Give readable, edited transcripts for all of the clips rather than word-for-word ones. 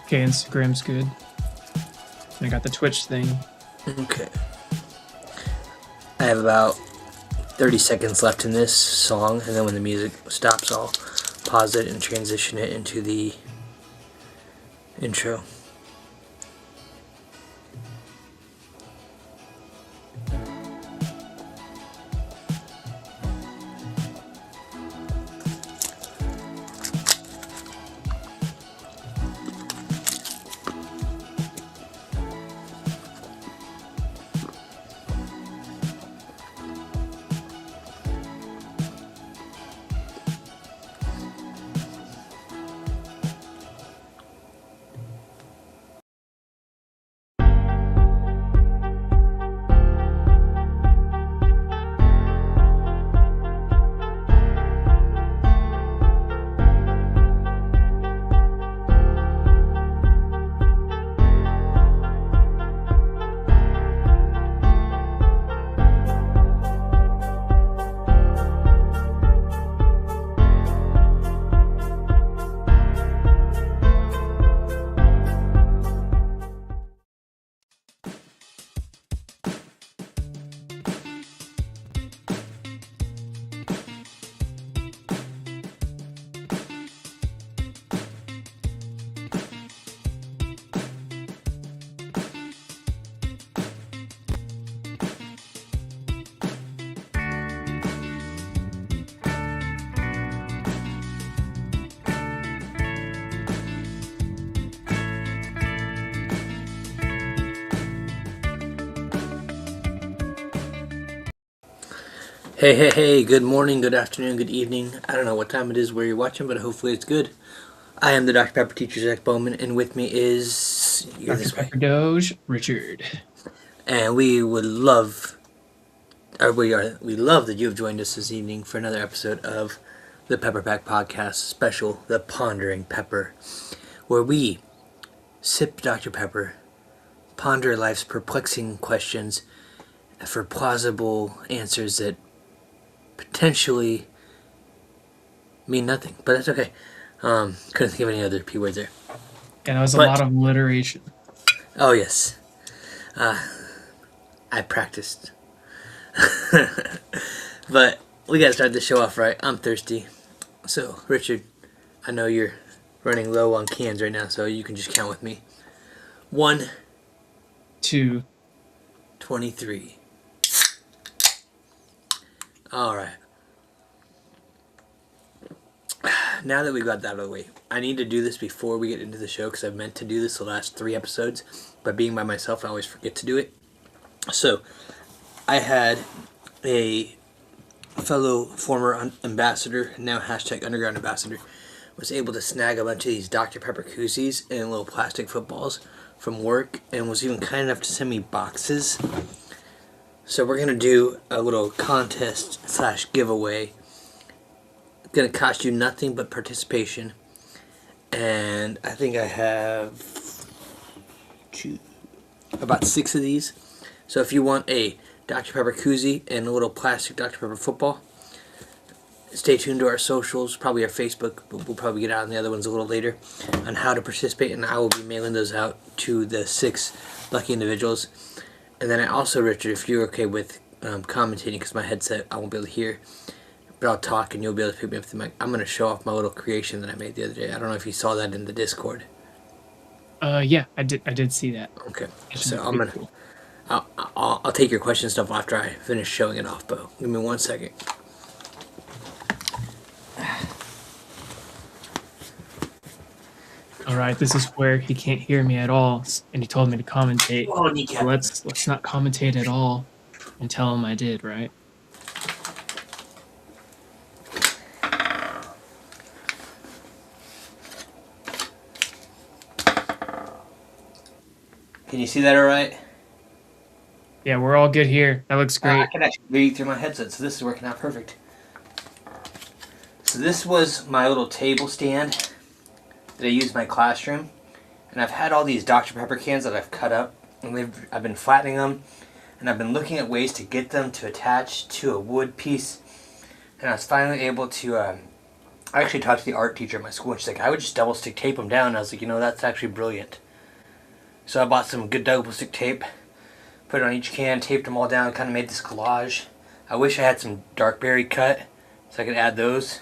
Okay, Instagram's good. I got the Twitch thing. Okay. I have about 30 seconds left in this song, and then when the music stops, I'll pause it and transition it into the intro. Hey, good morning, good afternoon, good evening. I don't know what time it is where you're watching, but hopefully it's good. I am the Dr. Pepper teacher, Zach Bowman, and with me is... Dr. Pepper Doge, Richard. And we love that you have joined us this evening for another episode of the PepperPack Podcast special, The Pondering Pepper, where we sip Dr. Pepper, ponder life's perplexing questions for plausible answers that potentially mean nothing, but that's okay. Couldn't think of any other P words there. Yeah, that was a lot of alliteration. Oh, yes. I practiced. But we gotta start the show off right. I'm thirsty. So, Richard, I know you're running low on cans right now, so you can just count with me. 1, 2, 23. Alright. Now that we got that out of the way, I need to do this before we get into the show because I've meant to do this the last 3 episodes, but being by myself, I always forget to do it. So, I had a fellow former ambassador, now hashtag underground ambassador, was able to snag a bunch of these Dr. Pepper koozies and little plastic footballs from work and was even kind enough to send me boxes. So we're going to do a little contest / giveaway. It's going to cost you nothing but participation. And I think I have about 6 of these. So if you want a Dr. Pepper koozie and a little plastic Dr. Pepper football, stay tuned to our socials, probably our Facebook, but we'll probably get out on the other ones a little later, on how to participate, and I will be mailing those out to the 6 lucky individuals. And then I also, Richard, if you're okay with commentating, because my headset, I won't be able to hear, but I'll talk and you'll be able to pick me up with the mic. I'm going to show off my little creation that I made the other day. I don't know if you saw that in the Discord. Yeah, I did see that. Okay, so I'm going to... I'll take your question stuff after I finish showing it off, Bo. Give me 1 second. Alright, this is where he can't hear me at all, and he told me to commentate. Oh, kneecap. So let's not commentate at all and tell him I did, right? Can you see that all right? Yeah, we're all good here. That looks great. I can actually read through my headset, so this is working out perfect. So this was my little table stand that I use in my classroom. And I've had all these Dr. Pepper cans that I've cut up. And I've been flattening them. And I've been looking at ways to get them to attach to a wood piece. And I was finally able to I actually talked to the art teacher at my school, and she's like, I would just double stick tape them down. And I was like, that's actually brilliant. So I bought some good double stick tape, put it on each can, taped them all down, kind of made this collage. I wish I had some dark berry cut so I could add those.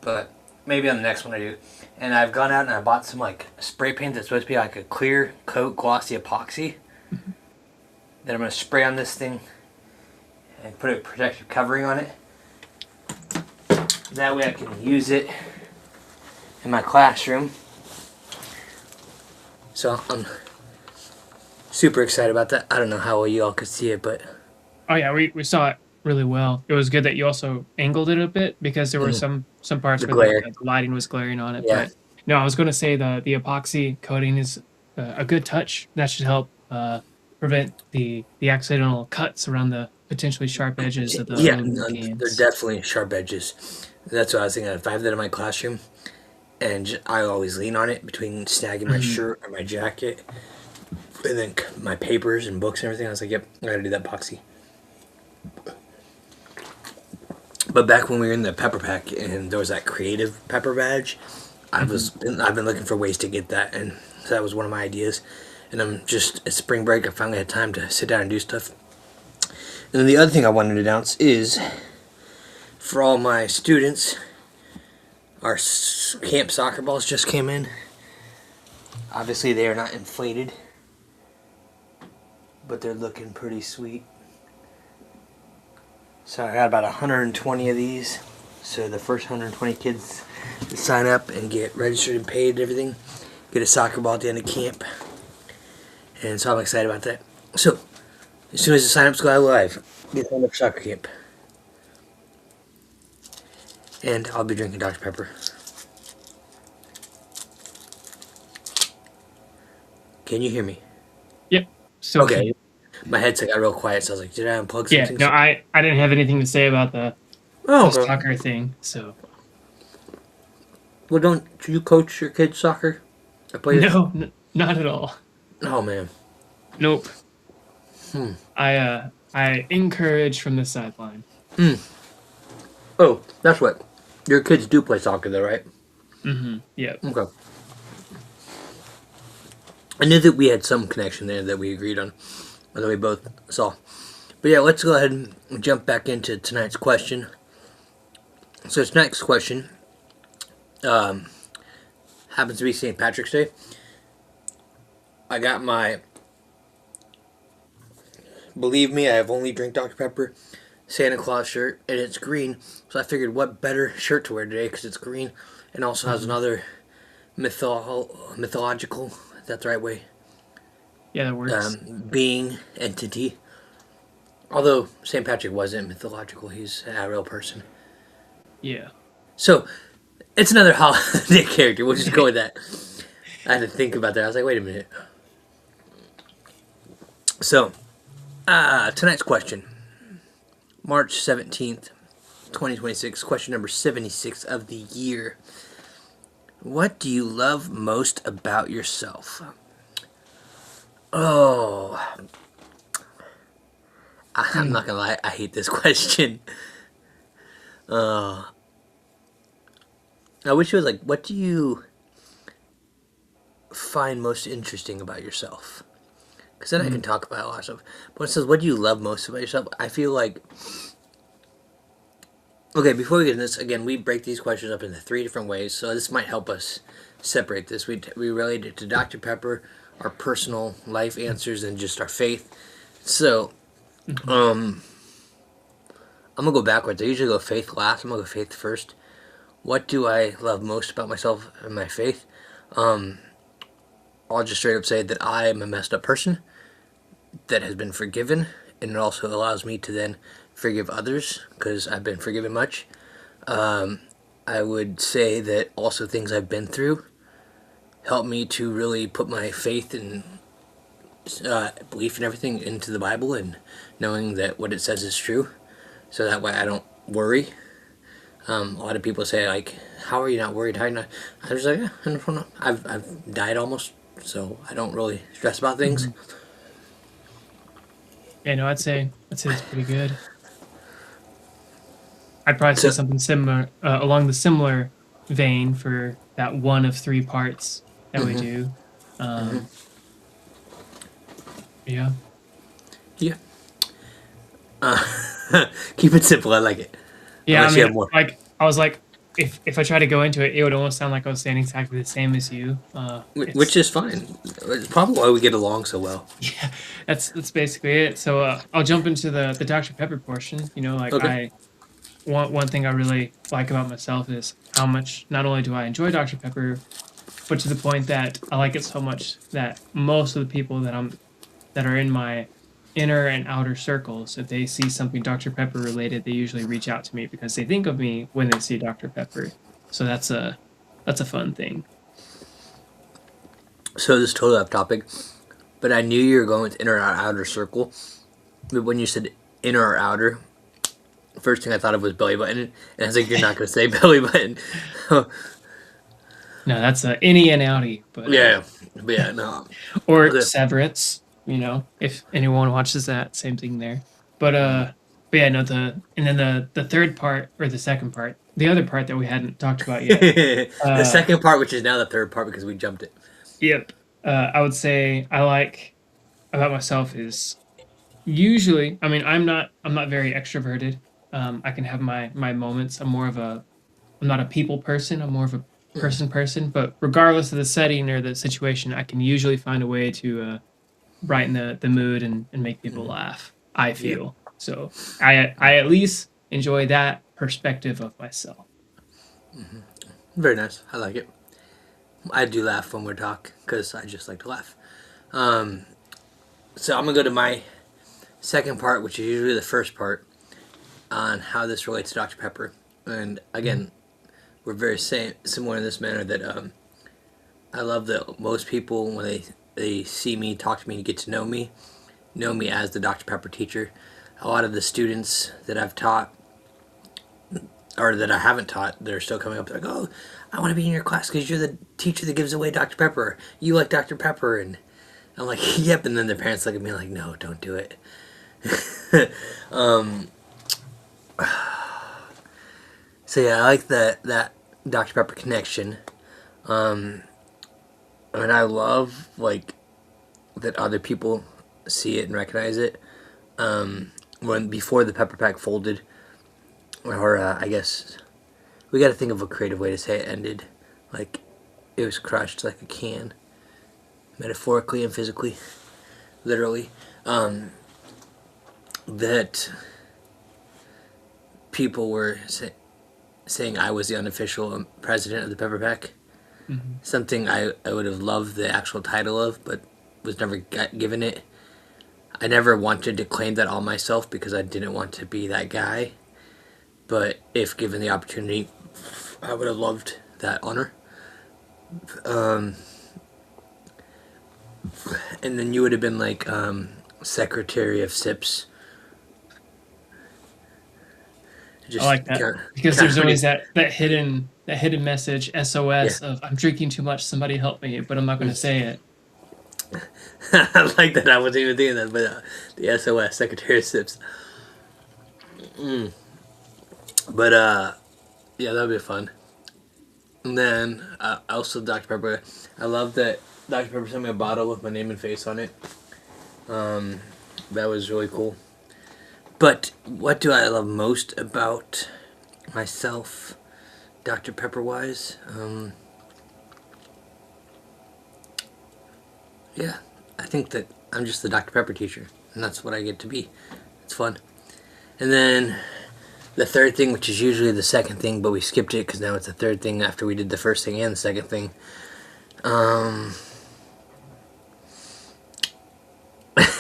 But maybe on the next one I do. And I've gone out and I bought some like spray paint that's supposed to be like a clear coat glossy epoxy that I'm going to spray on this thing and put a protective covering on it. That way I can use it in my classroom. So I'm super excited about that. I don't know how well you all could see it, but... Oh yeah, we saw it really well. It was good that you also angled it a bit because there were some parts The where glare. the lighting was glaring on it. Yeah. But no, I was going to say the epoxy coating is a good touch. That should help prevent the accidental cuts around the potentially sharp edges of the aluminum cans. They're definitely sharp edges. That's what I was thinking. If I have that in my classroom, and I always lean on it between snagging my shirt or my jacket, and then my papers and books and everything, I was like, yep, I gotta do that epoxy. But back when we were in the Pepper Pack and there was that creative pepper badge, I've been looking for ways to get that, and so that was one of my ideas. And I'm just at spring break, I finally had time to sit down and do stuff. And then the other thing I wanted to announce is, for all my students, our camp soccer balls just came in. Obviously they are not inflated, but they're looking pretty sweet. So I got about 120 of these. So the first 120 kids that sign up and get registered and paid and everything get a soccer ball at the end of camp. And so I'm excited about that. So as soon as the sign-ups go live, get signed up for soccer camp. And I'll be drinking Dr. Pepper. Can you hear me? Yep. So okay. My headset got real quiet, so I was like, did I unplug something? Yeah, no, I didn't have anything to say about the soccer thing, so. Well, don't you coach your kids soccer? No, not at all. Oh, man. Nope. I encourage from the sideline. Oh, that's what. Your kids do play soccer, though, right? Yeah. Okay. I knew that we had some connection there that we agreed on, or that we both saw. But yeah, let's go ahead and jump back into tonight's question. So tonight's question happens to be St. Patrick's Day. I got my, believe me, I have only drank Dr. Pepper Santa Claus shirt, and it's green. So I figured what better shirt to wear today because it's green and also has another mythological, is that the right way? Yeah, that works. Being, entity. Although St. Patrick wasn't mythological, he's a real person. Yeah. So, it's another holiday character. We'll just go with that. I had to think about that. I was like, wait a minute. So, tonight's question. March 17th, 2026. Question number 76 of the year. What do you love most about yourself? Oh. I'm not gonna lie, I hate this question. I wish it was like, what do you find most interesting about yourself? Because then I can talk about a lot of stuff. But when it says, what do you love most about yourself? I feel like... Okay, before we get into this, again, we break these questions up into 3 different ways, so this might help us separate this. We relate it to Dr. Pepper, our personal life answers, and just our faith. So, I'm going to go backwards. I usually go faith last. I'm going to go faith first. What do I love most about myself and my faith? I'll just straight up say that I am a messed up person that has been forgiven, and it also allows me to then forgive others because I've been forgiven much. I would say that also things I've been through help me to really put my faith and belief and everything into the Bible and knowing that what it says is true, so that way I don't worry. A lot of people say, like, how are you not worried? How are you not? I was like, yeah, I don't know. I've died almost, so I don't really stress about things. Yeah, no, I'd say it's pretty good. I'd probably say So, something similar along the similar vein for that one of three parts that we do. Um, yeah, yeah. Keep it simple. I like it. yeah. I Unless you mean, have more. like I was like, if I try to go into it, it would almost sound like I was saying exactly the same as you. Which It's is fine. It's probably why we get along so well. yeah, that's basically it. So I'll jump into the Dr. Pepper portion. You know, like Okay. I one thing I really like about myself is how much not only do I enjoy Dr. Pepper, but to the point that I like it so much that most of the people that are in my inner and outer circles, if they see something Dr. Pepper related, they usually reach out to me because they think of me when they see Dr. Pepper. So that's a fun thing. So this is totally off topic, but I knew you were going with inner or outer circle. But when you said inner or outer, first thing I thought of was belly button, and I was like, "You're not going to say belly button." No, that's a innie and outie, But yeah, no. or Okay. severance. You know, if anyone watches that, same thing there. But but yeah, no, and then the third part or the second part, the other part that we hadn't talked about yet. The Uh, second part, which is now the third part because we jumped it. yep. I would say I like about myself is usually, I mean, I'm not very extroverted. I can have my moments. I'm not a people person. I'm more of a person. But regardless of the setting or the situation, I can usually find a way to brighten the mood and make people laugh. I Yep. feel so. I at least enjoy that perspective of myself. Very nice. I like it. I do laugh when we talk because I just like to laugh. Um, so I'm gonna go to my second part, which is usually the first part, on how this relates to Dr. Pepper. And again, we're very similar in this manner that I love that most people when they see me, talk to me, and get to know me as the Dr. Pepper teacher. A lot of the students that I've taught or that I haven't taught, they're still coming up. They're like, "Oh, I want to be in your class because you're the teacher that gives away Dr. Pepper. You like Dr. Pepper," and I'm like, "Yep." And then their parents look at me like, "No, don't do it." So yeah, I like that Dr. Pepper connection, and I love like that other people see it and recognize it. When before the Pepper Pack folded, or I guess we got to think of a creative way to say it ended, like it was crushed like a can, metaphorically and physically, literally. That people were saying I was the unofficial president of the Pepper Pack. Mhm. Something I would have loved the actual title of, but was never given it. I never wanted to claim that all myself because I didn't want to be that guy. But if given the opportunity, I would have loved that honor. Um, and then you would have been like Secretary of Sips. I Just like that because kind there's of always that hidden message yeah. SOS of I'm drinking too much. Somebody help me, but I'm not going to say it. I like that. I wasn't even thinking that, but the SOS Secretary of Sips. But yeah, that'd be fun. And then also Dr. Pepper. I love that Dr. Pepper sent me a bottle with my name and face on it. That was really cool. But what do I love most about myself, Dr. Pepper wise? Yeah, I think that I'm just the Dr. Pepper teacher, and that's what I get to be. It's fun. And then the third thing, which is usually the second thing, but we skipped it because now it's the third thing after we did the first thing and the second thing.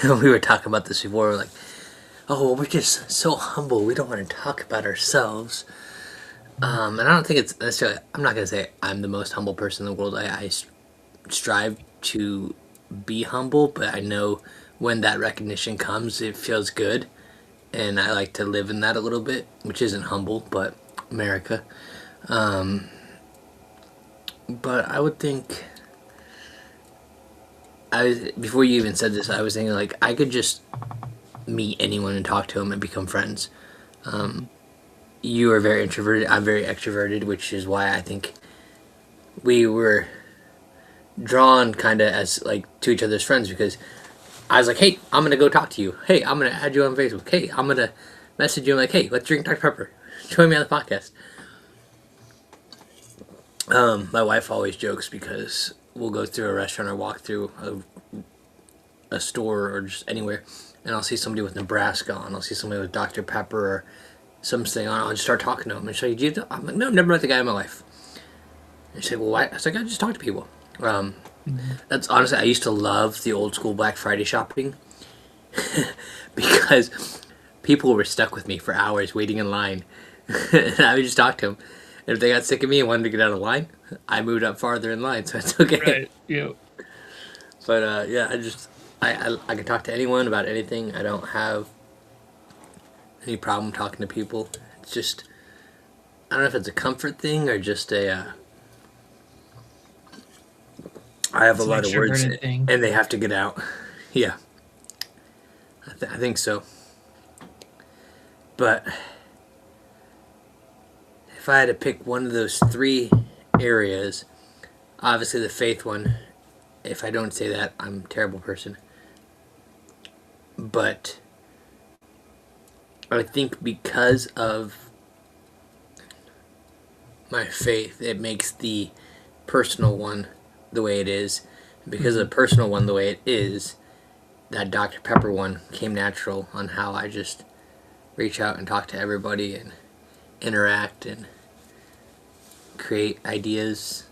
We were talking about this before. We're like, oh, well, we're just so humble. We don't want to talk about ourselves. And I don't think it's necessarily. I'm not gonna say I'm the most humble person in the world. I strive to be humble, but I know when that recognition comes, it feels good, and I like to live in that a little bit, which isn't humble, but America. But I would think before you even said this, I was thinking like I could just meet anyone and talk to them and become friends. you are very introverted. I'm very extroverted, which is why I think we were drawn kind of as like to each other's friends because I was like, hey, I'm gonna go talk to you. Hey, I'm gonna add you on Facebook. Hey, I'm gonna message you. I'm like, hey, let's drink Dr Pepper. Join me on the podcast. My wife always jokes because we'll go through a restaurant or walk through a store or just anywhere, and I'll see somebody with Nebraska on. I'll see somebody with Dr Pepper or something on. I'll just start talking to them and say, I'm like, no, I've never met the guy in my life. And she said, well, why? I was like, I just talk to people. That's honestly, I used to love the old school Black Friday shopping because people were stuck with me for hours waiting in line. And I would just talk to them. And if they got sick of me and wanted to get out of line, I moved up farther in line, so it's okay. Right. Yeah. But yeah, I can talk to anyone about anything. I don't have any problem talking to people. It's just, I don't know if it's a comfort thing or just I have It's a an lot of words extroverted thing. and they have to get out. Yeah, I think so. But if I had to pick one of those three areas, obviously the faith one, if I don't say that, I'm a terrible person. But I think because of my faith, it makes the personal one the way it is. Because of the personal one the way it is, that Dr. Pepper one came natural on how I just reach out and talk to everybody and interact and create ideas.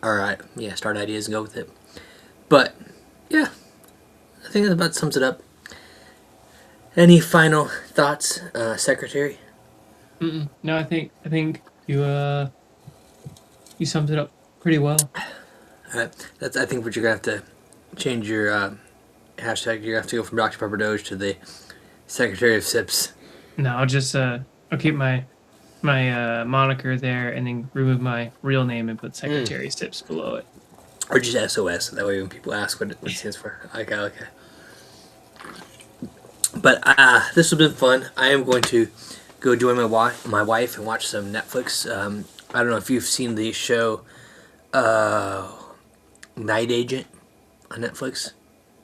Or, yeah, start ideas and go with it. But, yeah, I think that about sums it up. Any final thoughts, Secretary? No, I think you summed it up pretty well. That's I think what you're gonna have to change your hashtag. You're gonna have to go from Dr. Pepper Doge to the Secretary of Sips, No, I'll keep my moniker there and then remove my real name and put Secretary Sips below it. or just SOS. That way, when people ask what it stands for, okay. But this has been fun. I am going to go join my wife and watch some Netflix. I don't know if you've seen the show Night Agent on Netflix.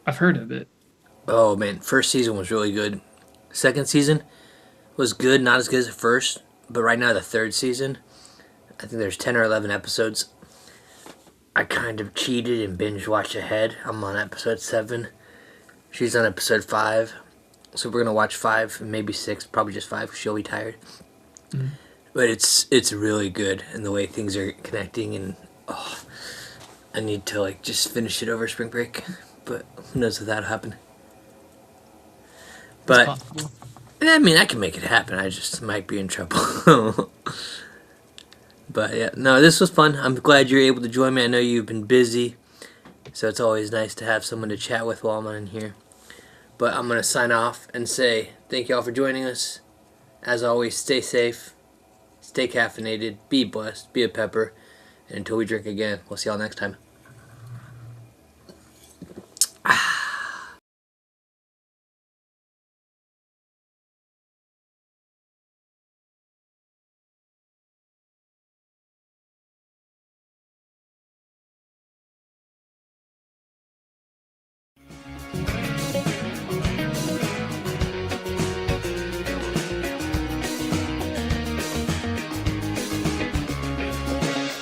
I've heard of it. Oh man, first season was really good. Second season was good, not as good as the first, but right now the third season, I think there's 10 or 11 episodes. I kind of cheated and binge watched ahead. I'm on episode 7. She's on episode 5. So we're going to watch 5 and maybe 6, probably just 5 because she'll be tired. But it's really good and the way things are connecting and I need to like just finish it over spring break, but who knows if that'll happen. It's But possible. I mean, I can make it happen. I just might be in trouble. But yeah, no, this was fun. I'm glad you're able to join me. I know you've been busy, so it's always nice to have someone to chat with while I'm on here. But I'm going to sign off and say thank you all for joining us. As always, stay safe, stay caffeinated, be blessed, be a pepper. And until we drink again, we'll see y'all next time.